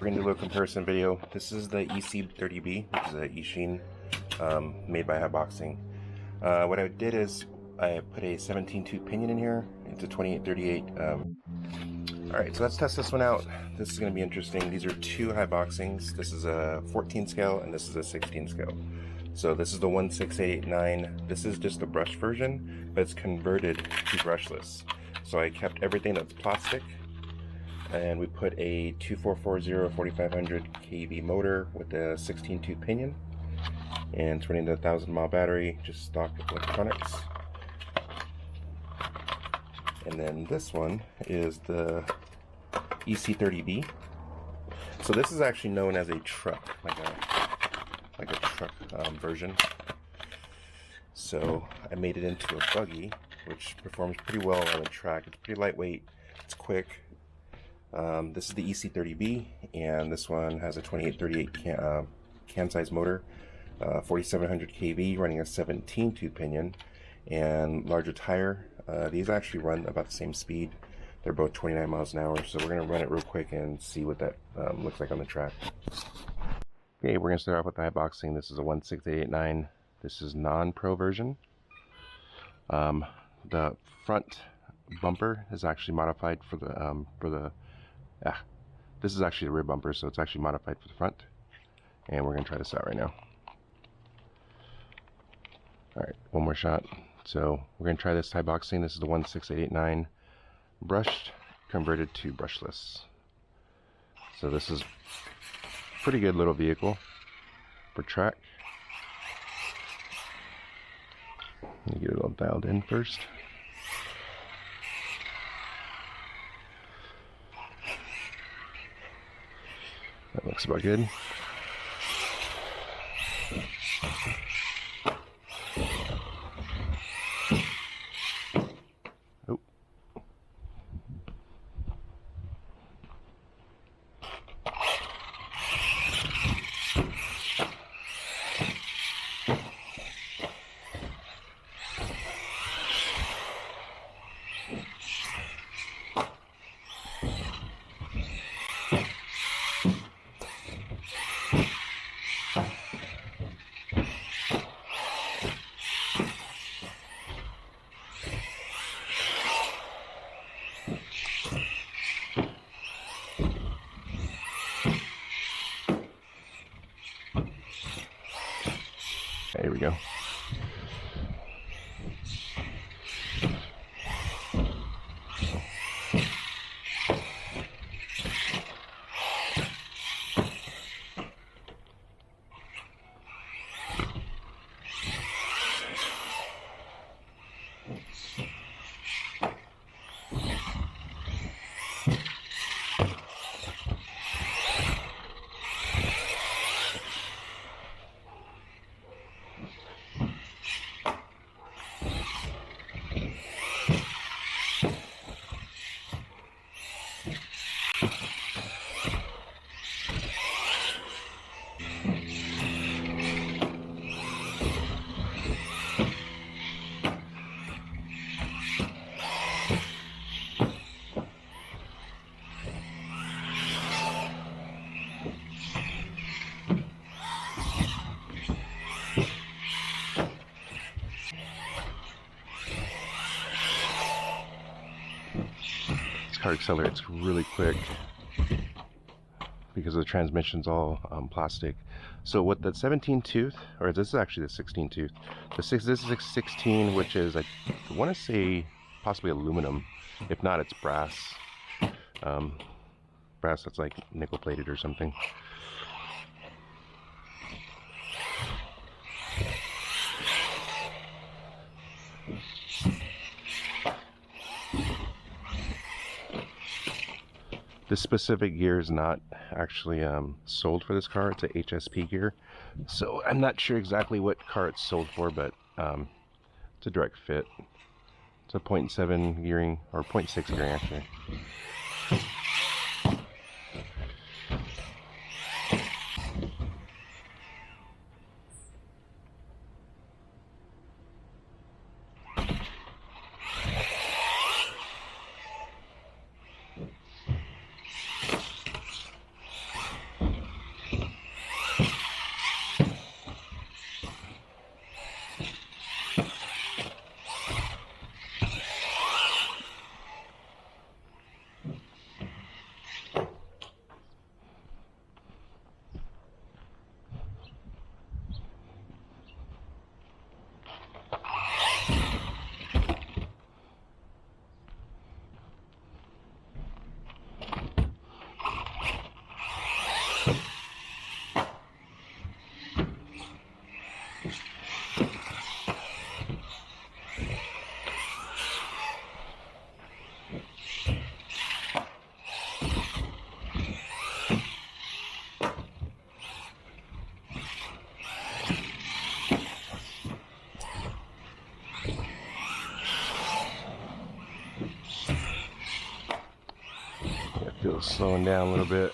we're gonna do a little comparison video. This is the ec30b, which is a Eachine made by Haiboxing. What I did is I put a 17-tooth pinion in here. It's a 2838. Alright, so let's test this one out. This is going to be interesting. These are two Haiboxings. This is a 14 scale and this is a 16 scale. So this is the 16889. This is just the brush version, but it's converted to brushless. So I kept everything that's plastic, and we put a 2440 4500 kV motor with a 16-tooth pinion, and it's running the 1000-mile battery, just stock electronics. And then this one is the ec30b. So this is actually known as a truck, like a truck version. So I made it into a buggy, which performs pretty well on the track. It's pretty lightweight, it's quick. This is the ec30b, and this one has a 2838 cam size motor, 4700 kV, running a 17-tooth pinion, and larger tire. These actually run about the same speed. They're both 29 miles an hour, so we're going to run it real quick and see what that looks like on the track. Okay, we're going to start off with the Haiboxing. This is a 16889. This is non-pro version. The front bumper is actually modified for the this is actually the rear bumper, so it's actually modified for the front. And we're going to try this out right now. Alright, one more shot. So we're going to try this Haiboxing. This is the 16889 brushed, converted to brushless. So this is a pretty good little vehicle for track. Let me get it all dialed in first. That looks about good. Oh. Here we go. Car accelerates really quick because the transmission's all plastic. So what the 17 tooth, or this is actually the 16 tooth, this is a 16, which is, I want to say, possibly aluminum. If not, it's brass. Brass that's like nickel plated or something. This specific gear is not actually sold for this car. It's a HSP gear, so I'm not sure exactly what car it's sold for, but it's a direct fit. It's a 0.7 gearing, or 0.6 gearing actually. It feels slowing down a little bit.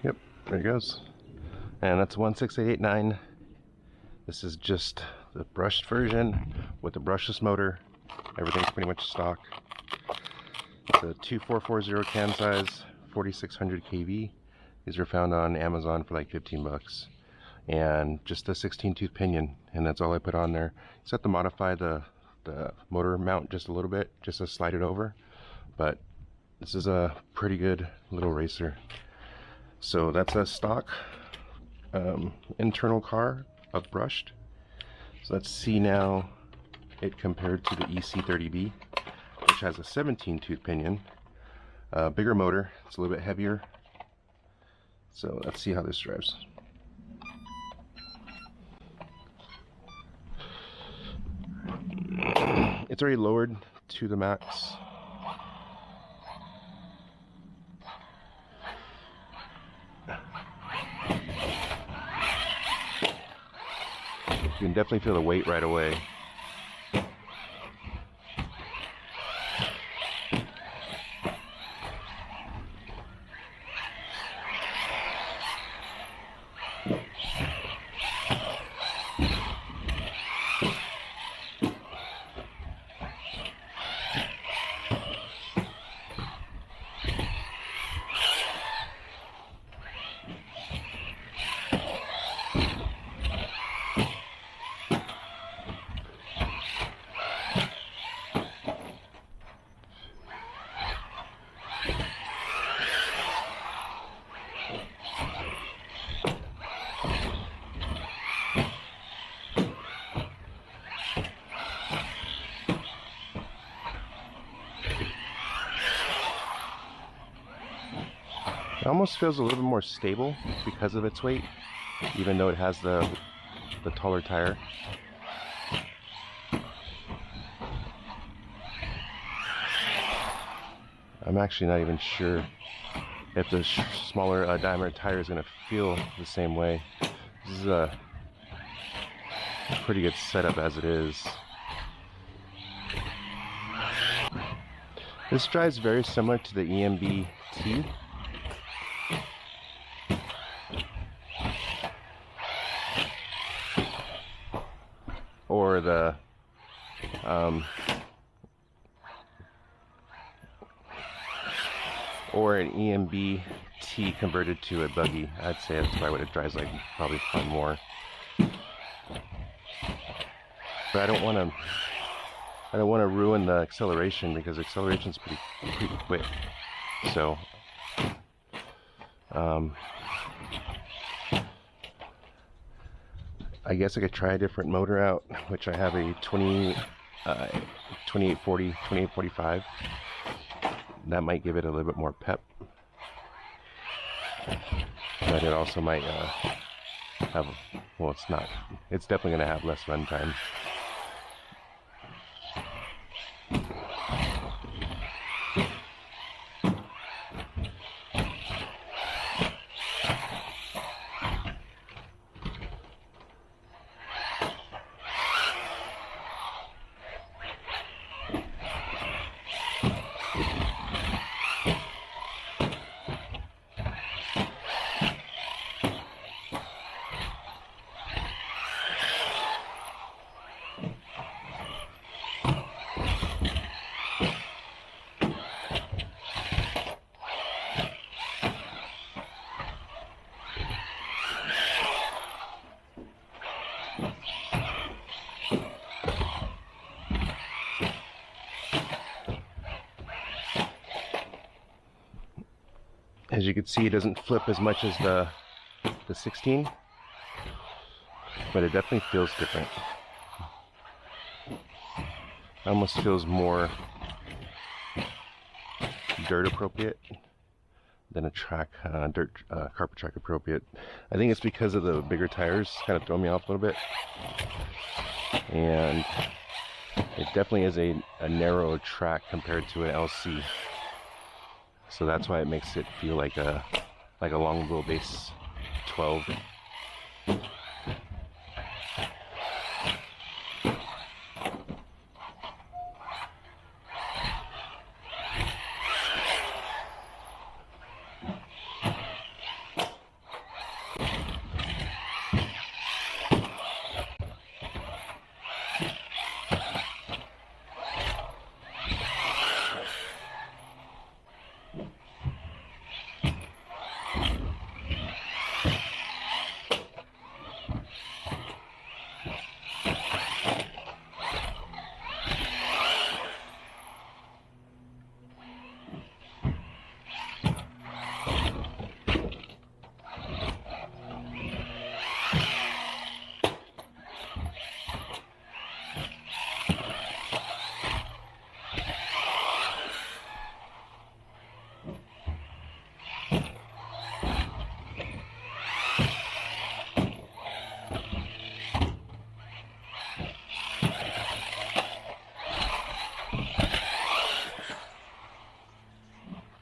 Yep, there it goes. And that's 16889. This is just the brushed version with the brushless motor. Everything's pretty much stock. It's a 2440 cam size, 4600 kV. These are found on Amazon for like 15 bucks. And just a 16 tooth pinion, and that's all I put on there. You just have to modify the motor mount just a little bit, just to slide it over. But this is a pretty good little racer. So that's a stock internal car upbrushed. So let's see now it compared to the ec30b, which has a 17 tooth pinion, bigger motor. It's a little bit heavier. So let's see how this drives. It's already lowered to the max. You can definitely feel the weight right away. It almost feels a little bit more stable because of its weight, even though it has the taller tire. I'm actually not even sure if the smaller diameter tire is going to feel the same way. This is a pretty good setup as it is. This drives very similar to the EMB T. Or the or an EMB T converted to a buggy. I'd say that's probably what it drives like, probably more. But I don't want to ruin the acceleration, because acceleration's pretty quick. So I guess I could try a different motor out, which I have a 2845. That might give it a little bit more pep, but it also might have, well, it's definitely going to have less run time. As you can see, it doesn't flip as much as the 16, but it definitely feels different. It almost feels more dirt appropriate than a track, carpet track appropriate. I think it's because of the bigger tires, kind of throw me off a little bit. And it definitely is a narrow track compared to an LC. So that's why it makes it feel like a like a long wheelbase 12.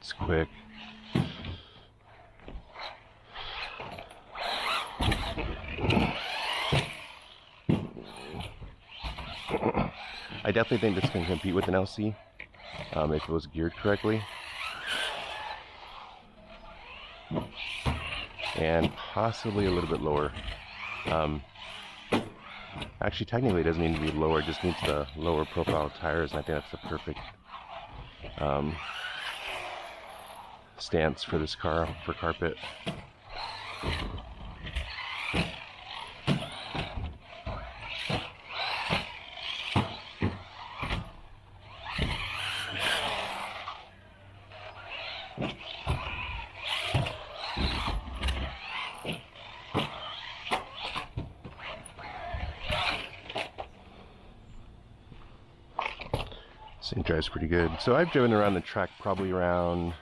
It's quick. I definitely think this can compete with an LC if it was geared correctly. And possibly a little bit lower. Actually, technically it doesn't need to be lower, it just needs the lower profile tires, and I think that's the perfect stance for this car, for carpet. This thing drives pretty good. So I've driven around the track probably around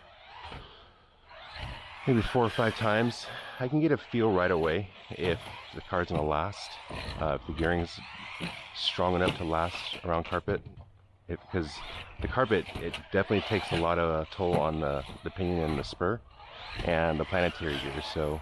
maybe 4 or 5 times. I can get a feel right away if the car's gonna last, if the gearing's strong enough to last around carpet. Because the carpet, it definitely takes a lot of toll on the pinion and the spur and the planetary gear. So